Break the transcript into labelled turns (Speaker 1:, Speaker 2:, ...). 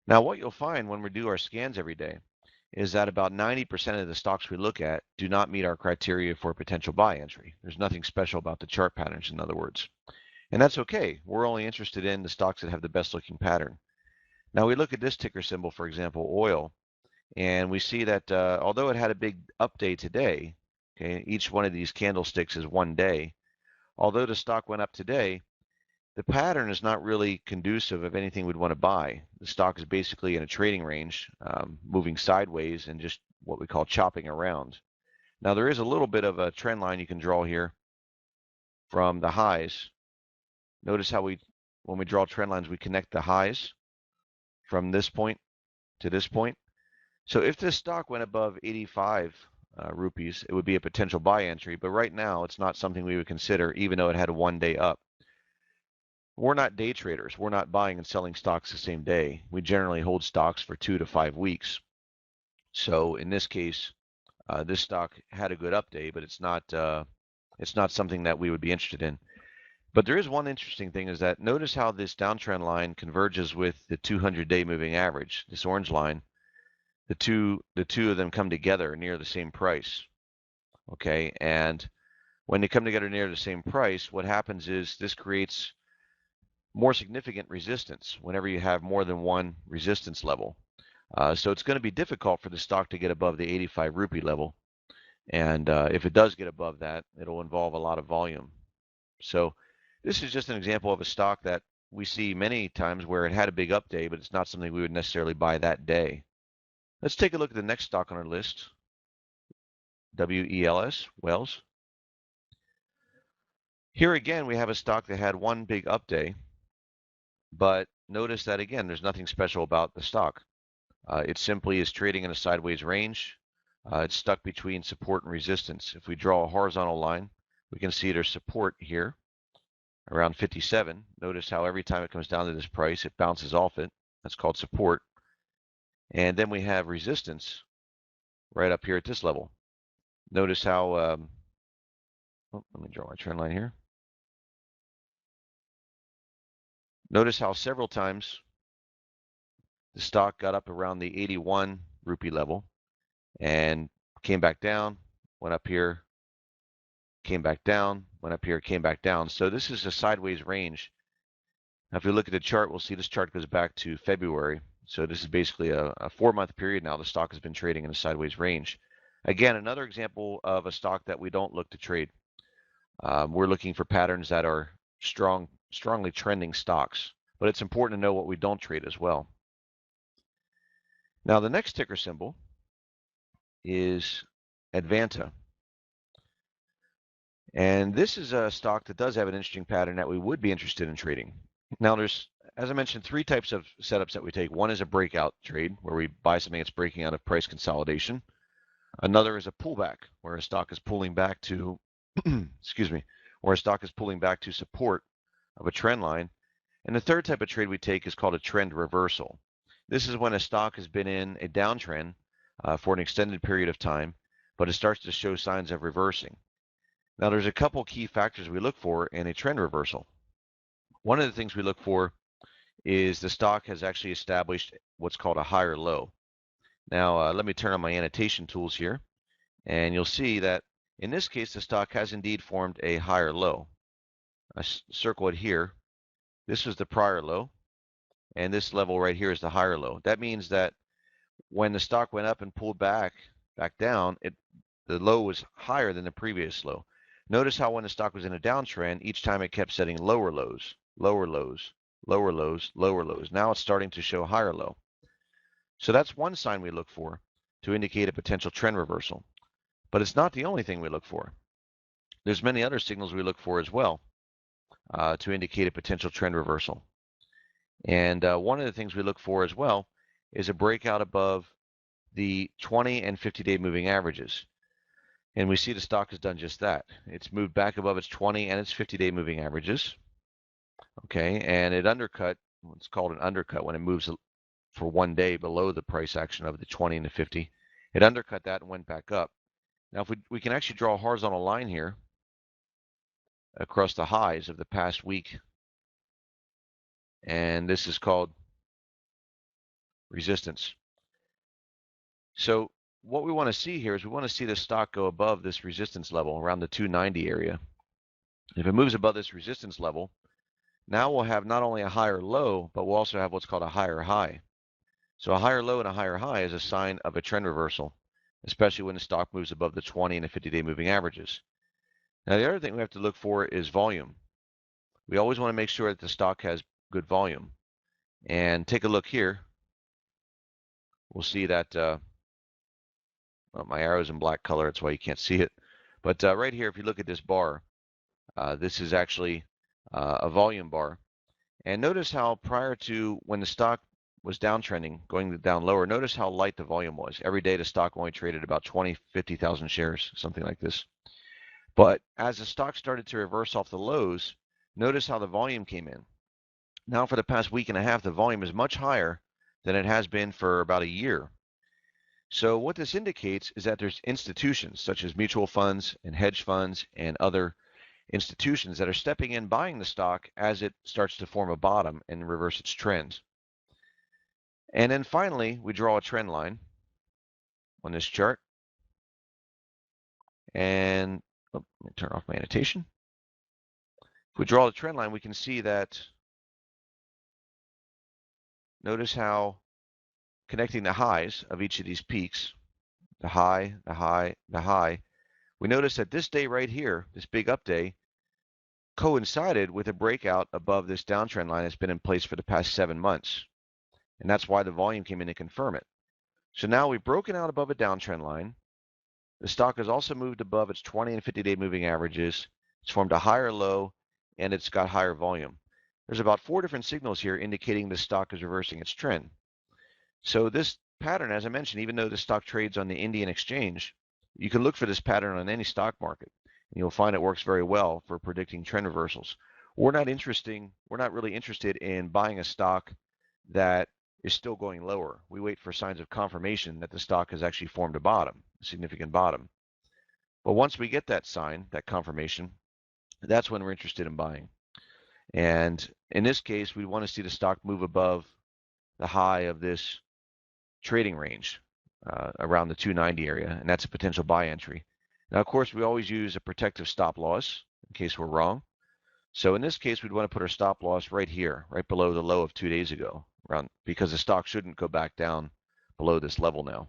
Speaker 1: Now, what you'll find when we do our scans every day is that about 90% of the stocks we look at do not meet our criteria for potential buy entry. There's nothing special about the chart patterns, in other words. And that's okay. We're only interested in the stocks that have the best looking pattern. Now we look at this ticker symbol, for example, oil, and we see that although it had a big up day today, okay, each one of these candlesticks is one day. Although the stock went up today, the pattern is not really conducive of anything we'd want to buy. The stock is basically in a trading range, moving sideways and just what we call chopping around. Now there is a little bit of a trend line you can draw here from the highs. Notice how when we draw trend lines, we connect the highs from this point to this point. So if this stock went above 85 rupees, it would be a potential buy entry. But right now, it's not something we would consider, even though it had a one-day up. We're not day traders. We're not buying and selling stocks the same day. We generally hold stocks for 2 to 5 weeks. So in this case, this stock had a good up day, but it's not something that we would be interested in. But there is one interesting thing is that notice how this downtrend line converges with the 200-day moving average, this orange line. The two of them come together near the same price. Okay, and when they come together near the same price, what happens is this creates more significant resistance whenever you have more than one resistance level. So it's going to be difficult for the stock to get above the 85 rupee level. And if it does get above that, it'll involve a lot of volume. So this is just an example of a stock that we see many times where it had a big up day, but it's not something we would necessarily buy that day. Let's take a look at the next stock on our list, WELS, Wells. Here again, we have a stock that had one big up day, but notice that again, there's nothing special about the stock. It simply is trading in a sideways range. It's stuck between support and resistance. If we draw a horizontal line, we can see there's support here around 57. Notice how every time it comes down to this price, it bounces off it. That's called support. And then we have resistance right up here at this level. Notice how, let me draw my trend line here. Notice how several times the stock got up around the 81 rupee level and came back down, went up here, came back down, went up here, came back down. So this is a sideways range. Now, if we look at the chart, we'll see this chart goes back to February. So this is basically a 4-month period now. The stock has been trading in a sideways range. Again, another example of a stock that we don't look to trade. We're looking for patterns that are strongly trending stocks, but it's important to know what we don't trade as well. Now, the next ticker symbol is Advanta. And this is a stock that does have an interesting pattern that we would be interested in trading. Now, there's, as I mentioned, 3 types of setups that we take. One is a breakout trade, where we buy something that's breaking out of price consolidation. Another is a pullback, where a stock is pulling back to, excuse me, where a stock is pulling back to support of a trend line. And the third type of trade we take is called a trend reversal. This is when a stock has been in a downtrend for an extended period of time, but it starts to show signs of reversing. Now, there's a couple key factors we look for in a trend reversal. One of the things we look for is the stock has actually established what's called a higher low. Now, let me turn on my annotation tools here, and you'll see that in this case, the stock has indeed formed a higher low. I circle it here. This was the prior low, and this level right here is the higher low. That means that when the stock went up and pulled back down, the low was higher than the previous low. Notice how when the stock was in a downtrend, each time it kept setting lower lows, lower lows, lower lows, lower lows. Now it's starting to show higher low. So that's one sign we look for to indicate a potential trend reversal. But it's not the only thing we look for. There's many other signals we look for as well to indicate a potential trend reversal. And one of the things we look for as well is a breakout above the 20 and 50-day moving averages. And we see the stock has done just that. It's moved back above its 20 and its 50-day moving averages. Okay, and it undercut, what's called an undercut, when it moves for one day below the price action of the 20 and the 50. It undercut that and went back up. Now, if we can actually draw a horizontal line here across the highs of the past week, and this is called resistance. So what we want to see here is we want to see the stock go above this resistance level around the 290 area. If it moves above this resistance level, now we'll have not only a higher low, but we'll also have what's called a higher high. So a higher low and a higher high is a sign of a trend reversal, especially when the stock moves above the 20 and the 50-day moving averages. Now the other thing we have to look for is volume. We always want to make sure that the stock has good volume. And take a look here. We'll see that well, my arrow's in black color, that's why you can't see it. But right here, if you look at this bar, this is actually a volume bar. And notice how prior to when the stock was downtrending, going down lower, notice how light the volume was. Every day the stock only traded about 20, 50,000 shares, something like this. But as the stock started to reverse off the lows, notice how the volume came in. Now for the past week and a half, the volume is much higher than it has been for about a year. So what this indicates is that there's institutions such as mutual funds and hedge funds and other institutions that are stepping in buying the stock as it starts to form a bottom and reverse its trend. And then finally, we draw a trend line on this chart. And let me turn off my annotation. If we draw the trend line, we can see that, notice how connecting the highs of each of these peaks, the high, the high, the high, we notice that this day right here, this big up day, coincided with a breakout above this downtrend line that's been in place for the past 7 months. And that's why the volume came in to confirm it. So now we've broken out above a downtrend line. The stock has also moved above its 20 and 50-day moving averages. It's formed a higher low, and it's got higher volume. There's about 4 different signals here indicating the stock is reversing its trend. So this pattern, as I mentioned, even though the stock trades on the Indian exchange, you can look for this pattern on any stock market, and you'll find it works very well for predicting trend reversals. We're not really interested in buying a stock that is still going lower. We wait for signs of confirmation that the stock has actually formed a bottom, a significant bottom. But once we get that sign, that confirmation, that's when we're interested in buying. And in this case, we want to see the stock move above the high of this trading range around the 290 area, and that's a potential buy entry. Now, of course, we always use a protective stop loss in case we're wrong. So in this case, we'd want to put our stop loss right here, right below the low of 2 days ago, because the stock shouldn't go back down below this level now.